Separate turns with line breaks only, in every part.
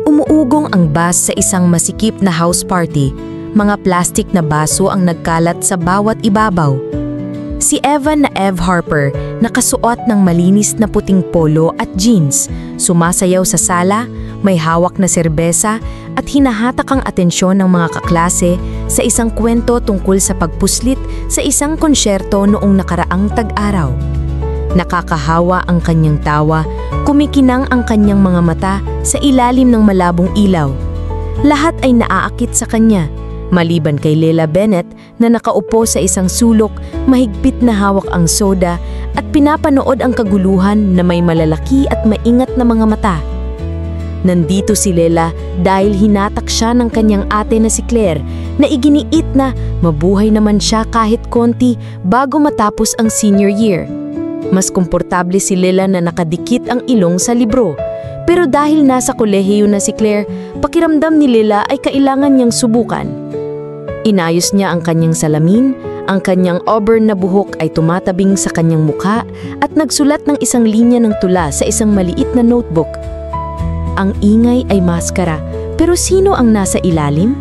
Umuugong ang bus sa isang masikip na house party. Mga plastik na baso ang nagkalat sa bawat ibabaw. Si Evan na Ev Harper, nakasuot ng malinis na puting polo at jeans, sumasayaw sa sala, may hawak na serbesa at hinahatak ang atensyon ng mga kaklase sa isang kwento tungkol sa pagpuslit sa isang konsyerto noong nakaraang tag-araw. Nakakahawa ang kanyang tawa, kumikinang ang kanyang mga mata sa ilalim ng malabong ilaw. Lahat ay naaakit sa kanya, maliban kay Leila Bennett na nakaupo sa isang sulok, mahigpit na hawak ang soda at pinapanood ang kaguluhan na may malalaki at maingat na mga mata. Nandito si Leila dahil hinatak siya ng kanyang ate na si Claire na iginiit na mabuhay naman siya kahit konti bago matapos ang senior year. Mas komportable si Leila na nakadikit ang ilong sa libro. Pero dahil nasa kolehiyo na si Claire, pakiramdam ni Leila ay kailangan niyang subukan. Inayos niya ang kanyang salamin, ang kanyang auburn na buhok ay tumatabing sa kanyang mukha at nagsulat ng isang linya ng tula sa isang maliit na notebook. Ang ingay ay maskara, pero sino ang nasa ilalim?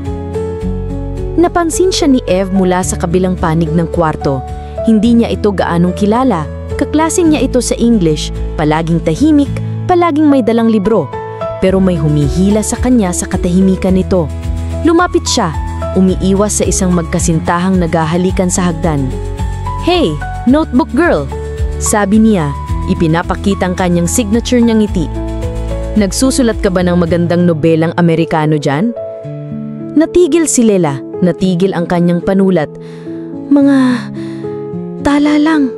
Napansin siya ni Ev mula sa kabilang panig ng kwarto. Hindi niya ito gaanong kilala. Kaklase niya ito sa English, palaging tahimik, palaging may dalang libro. Pero may humihila sa kanya sa katahimikan nito. Lumapit siya, umiiwas sa isang magkasintahang naghahalikan sa hagdan. "Hey, notebook girl!" sabi niya, ipinapakita ang kanyang signature niyang ngiti. "Nagsusulat ka ba ng magandang nobelang Amerikano dyan?" Natigil si Leila, natigil ang kanyang panulat. "Mga tala lang,"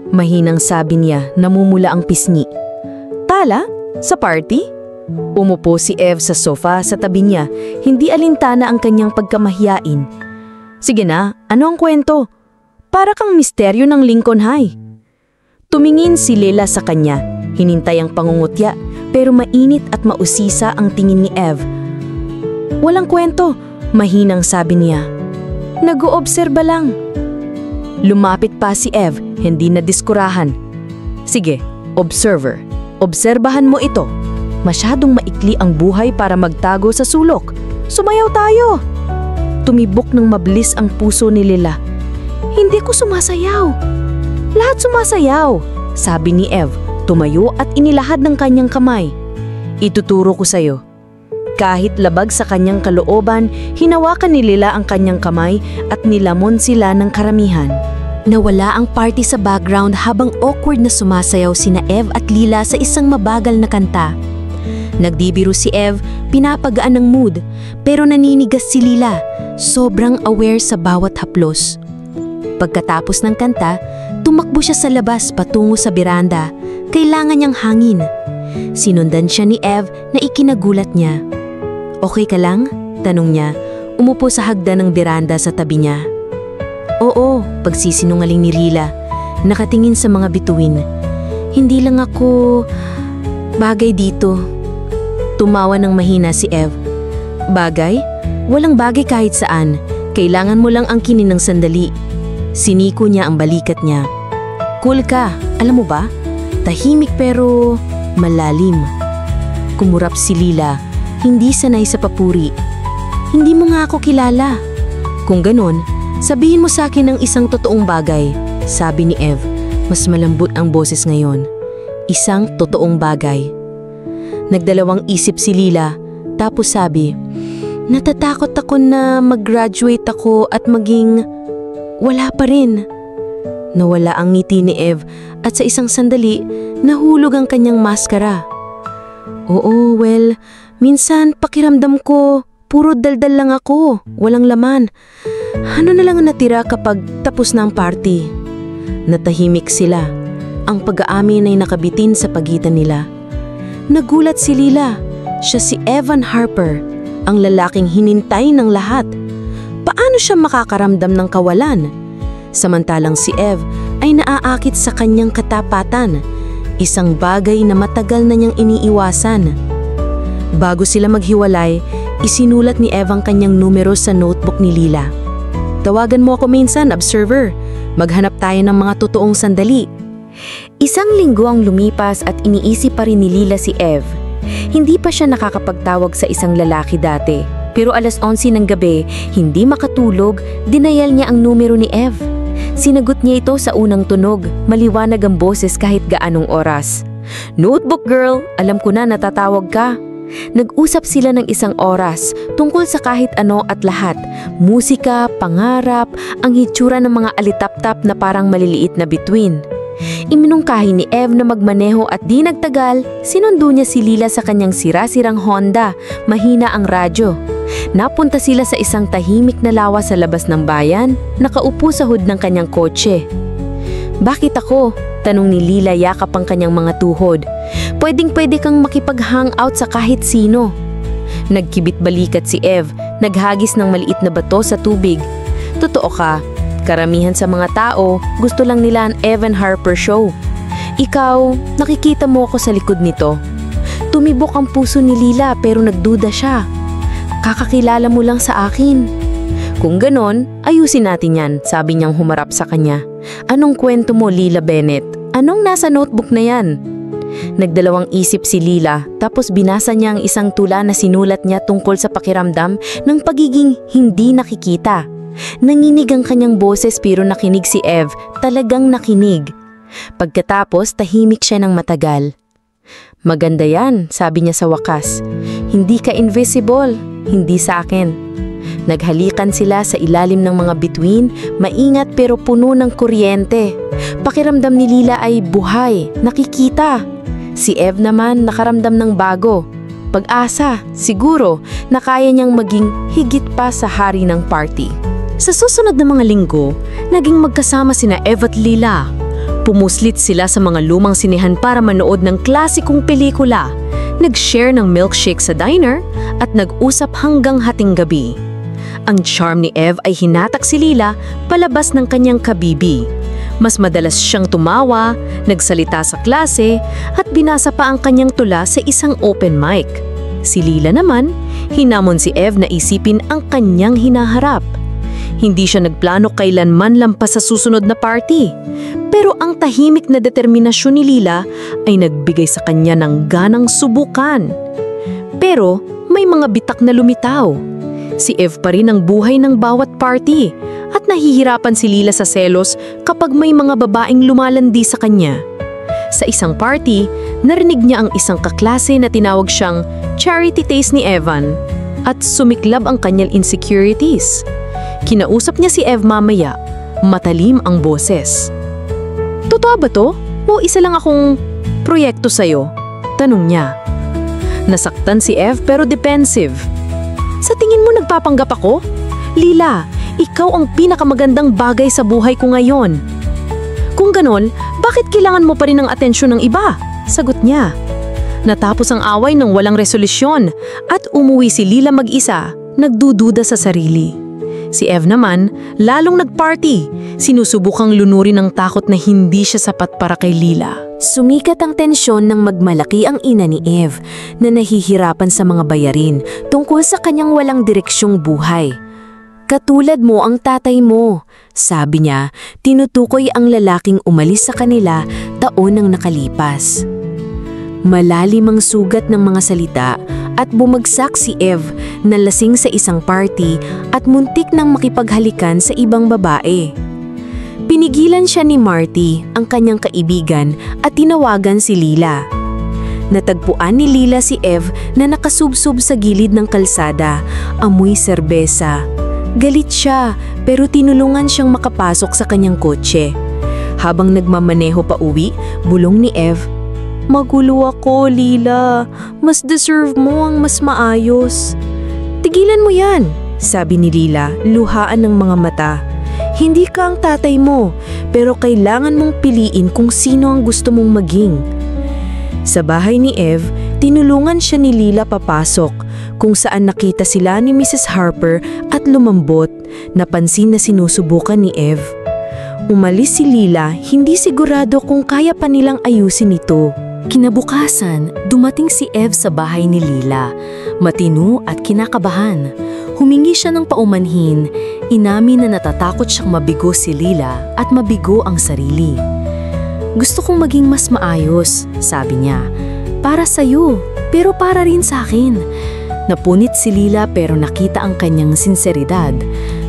mahinang sabi niya, namumula ang pisngi. "Tala? Sa party?" Umupo si Ev sa sofa sa tabi niya, hindi alintana ang kanyang pagkamahiyain. "Sige na, ano ang kwento? Para kang misteryo ng Lincoln High." Tumingin si Leila sa kanya, hinintay ang pangungutya, pero mainit at mausisa ang tingin ni Ev. "Walang kwento," mahinang sabi niya. "Nag-oobserba lang." Lumapit pa si Ev, hindi na diskurahan. "Sige, observer. Obserbahan mo ito. Masyadong maikli ang buhay para magtago sa sulok. Sumayaw tayo!" Tumibok ng mabilis ang puso ni Leila. "Hindi ko sumasayaw." "Lahat sumasayaw," sabi ni Ev, tumayo at inilahad ng kanyang kamay. "Ituturo ko sa'yo." Kahit labag sa kanyang kalooban, hinawakan ni Leila ang kanyang kamay at nilamon sila ng karamihan. Nawala ang party sa background habang awkward na sumasayaw sina Ev at Leila sa isang mabagal na kanta. Nagdibiro si Ev, pinapagaan ng mood, pero naninigas si Leila, sobrang aware sa bawat haplos. Pagkatapos ng kanta, tumakbo siya sa labas patungo sa beranda. Kailangan niyang hangin. Sinundan siya ni Ev na ikinagulat niya. "Okay ka lang?" tanong niya, umupo sa hagdan ng beranda sa tabi niya. "Oo," pagsisinungaling ni Leila, nakatingin sa mga bituin. "Hindi lang ako bagay dito." Tumawa ng mahina si Ev. "Bagay? Walang bagay kahit saan. Kailangan mo lang angkinin ng sandali." Siniko niya ang balikat niya. "Cool ka, alam mo ba? Tahimik pero malalim." Kumurap si Leila, hindi sanay sa papuri. "Hindi mo nga ako kilala." "Kung ganun, sabihin mo sa akin ng isang totoong bagay," sabi ni Ev. Mas malambot ang boses ngayon. "Isang totoong bagay." Nagdalawang isip si Leila, tapos sabi, "Natatakot ako na mag-graduate ako at maging wala pa rin." Nawala ang ngiti ni Ev at sa isang sandali, nahulog ang kanyang maskara. "Oo, well, minsan pakiramdam ko, puro daldal lang ako, walang laman. Ano na lang ang natira kapag tapos na ang party?" Natahimik sila. Ang pag-aamin ay nakabitin sa pagitan nila. Nagulat si Leila. Siya si Evan Harper, ang lalaking hinintay ng lahat. Paano siya makakaramdam ng kawalan? Samantalang si Ev ay naaakit sa kanyang katapatan, isang bagay na matagal na niyang iniiwasan. Bago sila maghiwalay, isinulat ni Ev ang kanyang numero sa notebook ni Leila. "Tawagan mo ako minsan, observer. Maghanap tayo ng mga totoong sandali." Isang linggo ang lumipas at iniisip pa rin ni Leila si Ev. Hindi pa siya nakakapagtawag sa isang lalaki dati. Pero 11:11 ng gabi, hindi makatulog, dinayal niya ang numero ni Ev. Sinagot niya ito sa unang tunog, maliwanag ang boses kahit gaanong oras. "Notebook girl, alam ko na natatawag ka." Nag-usap sila ng isang oras tungkol sa kahit ano at lahat. Musika, pangarap, ang hitsura ng mga alitap-tap na parang maliliit na bituin. Iminungkahi ni Ev na magmaneho at di nagtagal, sinundo niya si Lila sa kanyang sira-sirang Honda, mahina ang radyo. Napunta sila sa isang tahimik na lawa sa labas ng bayan, nakaupo sa hood ng kanyang kotse. "Bakit ako?" tanong ni Lila yakap ang kanyang mga tuhod. "Pwedeng-pwede kang makipag-hangout sa kahit sino." Nagkibit balikat si Ev, naghagis ng maliit na bato sa tubig. "Totoo ka, karamihan sa mga tao gusto lang nila ang Evan Harper show. Ikaw, nakikita mo ako sa likod nito." Tumibok ang puso ni Lila pero nagduda siya. "Kakakilala mo lang sa akin." "Kung ganon, ayusin natin yan," sabi niyang humarap sa kanya. "Anong kwento mo, Lila Bennett? Anong nasa notebook na yan?" Nagdalawang isip si Lila, tapos binasa niya ang isang tula na sinulat niya tungkol sa pakiramdam ng pagiging hindi nakikita. Nanginig ang kanyang boses pero nakinig si Ev, talagang nakinig. Pagkatapos, tahimik siya ng matagal. "Maganda yan," sabi niya sa wakas. "Hindi ka invisible, hindi sa akin." Naghalikan sila sa ilalim ng mga bituin, maingat pero puno ng kuryente. Pakiramdam ni Lila ay buhay, nakikita. Si Ev naman nakaramdam ng bago. Pag-asa, siguro, na kaya niyang maging higit pa sa hari ng party. Sa susunod na mga linggo, naging magkasama sina Ev at Lila. Pumuslit sila sa mga lumang sinehan para manood ng klasikong pelikula. Nag-share ng milkshake sa diner at nag-usap hanggang hating gabi. Ang charm ni Ev ay hinatak si Lila palabas ng kanyang kabibi. Mas madalas siyang tumawa, nagsalita sa klase, at binasa pa ang kanyang tula sa isang open mic. Si Lila naman, hinamon si Ev na isipin ang kanyang hinaharap. Hindi siya nagplano kailanman lampas sa susunod na party. Pero ang tahimik na determinasyon ni Lila ay nagbigay sa kanya ng ganang subukan. Pero may mga bitak na lumitaw. Si Ev pa rin ang buhay ng bawat party at nahihirapan si Lila sa selos kapag may mga babaeng lumalandi sa kanya. Sa isang party, narinig niya ang isang kaklase na tinawag siyang charity taste ni Evan at sumiklab ang kanyang insecurities. Kinausap niya si Ev mamaya, matalim ang boses. "Totoo ba to? O isa lang akong proyekto sa'yo?" tanong niya. Nasaktan si Ev pero defensive. "Sa tingin mo nagpapanggap ako? Lila, ikaw ang pinakamagandang bagay sa buhay ko ngayon." "Kung ganon, bakit kailangan mo pa rin ng atensyon ng iba?" sagot niya. Natapos ang away ng walang resolusyon at umuwi si Lila mag-isa, nagdududa sa sarili. Si Ev naman, lalong nagparty, sinusubukang lunurin ng takot na hindi siya sapat para kay Lila. Sumikat ang tensyon nang magmalaki ang ina ni Ev na nahihirapan sa mga bayarin tungkol sa kanyang walang direksyong buhay. "Katulad mo ang tatay mo," sabi niya, tinutukoy ang lalaking umalis sa kanila taon nang nakalipas. Malalim ang sugat ng mga salita at bumagsak si Ev na lasing sa isang party at muntik nang makipaghalikan sa ibang babae. Pinigilan siya ni Marty, ang kanyang kaibigan, at tinawagan si Lila. Natagpuan ni Lila si Ev na nakasubsob sa gilid ng kalsada, amoy serbesa. Galit siya pero tinulungan siyang makapasok sa kanyang kotse. Habang nagmamaneho pa uwi, bulong ni Ev, "Magulo ako, Lila. Mas deserve mo ang mas maayos." "Tigilan mo yan," sabi ni Lila, luhaan ng mga mata. "Hindi ka ang tatay mo, pero kailangan mong piliin kung sino ang gusto mong maging." Sa bahay ni Ev, tinulungan siya ni Lila papasok, kung saan nakita sila ni Mrs. Harper at lumambot, napansin na sinusubukan ni Ev. Umalis si Lila, hindi sigurado kung kaya pa nilang ayusin ito. Kinabukasan, dumating si Ev sa bahay ni Lila, matino at kinakabahan. Humingi siya ng paumanhin, inamin na natatakot siyang mabigo si Lila at mabigo ang sarili. "Gusto kong maging mas maayos," sabi niya. "Para sa'yo, pero para rin sa akin. Napunit si Lila pero nakita ang kanyang sinseridad.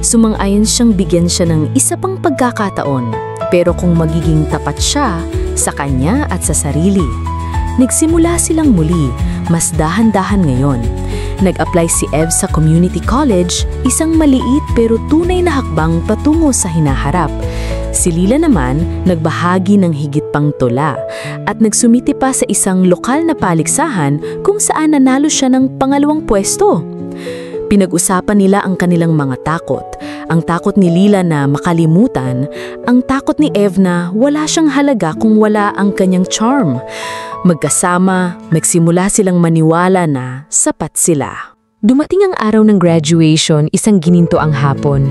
Sumang-ayon siyang bigyan siya ng isa pang pagkakataon, pero kung magiging tapat siya sa kanya at sa sarili. Nagsimula silang muli, mas dahan-dahan ngayon. Nag-apply si Ev sa community college, isang maliit pero tunay na hakbang patungo sa hinaharap. Si Lila naman nagbahagi ng higit pang tula at nagsumiti pa sa isang lokal na paligsahan kung saan nanalo siya ng pangalawang pwesto. Pinag-usapan nila ang kanilang mga takot. Ang takot ni Lila na makalimutan, ang takot ni Ev na wala siyang halaga kung wala ang kanyang charm. Magkasama, nagsimula silang maniwala na sapat sila. Dumating ang araw ng graduation, isang gininto ang hapon.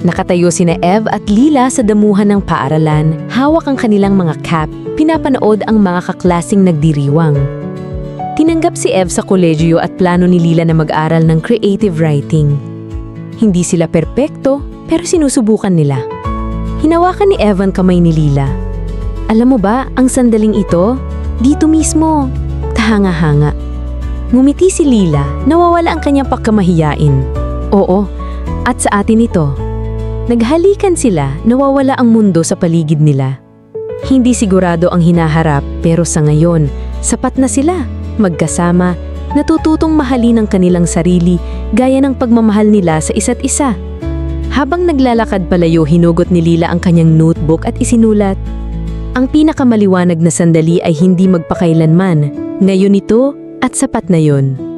Nakatayo sina Ev at Lila sa damuhan ng paaralan, hawak ang kanilang mga cap, pinapanood ang mga kaklasing nagdiriwang. Tinanggap si Ev sa kolehiyo at plano ni Lila na mag-aral ng creative writing. Hindi sila perpekto, pero sinusubukan nila. Hinawakan ni Ev ang kamay ni Lila. Alam mo ba, ang sandaling ito, dito mismo, tahanga-hanga. Ngumiti si Lila, nawawala ang kanyang pagkamahiyain. Oo, at sa atin ito. Naghalikan sila, nawawala ang mundo sa paligid nila. Hindi sigurado ang hinaharap, pero sa ngayon, sapat na sila. Magkasama, natututong mahalin ang kanilang sarili gaya ng pagmamahal nila sa isa't isa. Habang naglalakad palayo, hinugot ni Lila ang kanyang notebook at isinulat. Ang pinakamaliwanag na sandali ay hindi magpakailanman. Ngayon ito at sapat na yon.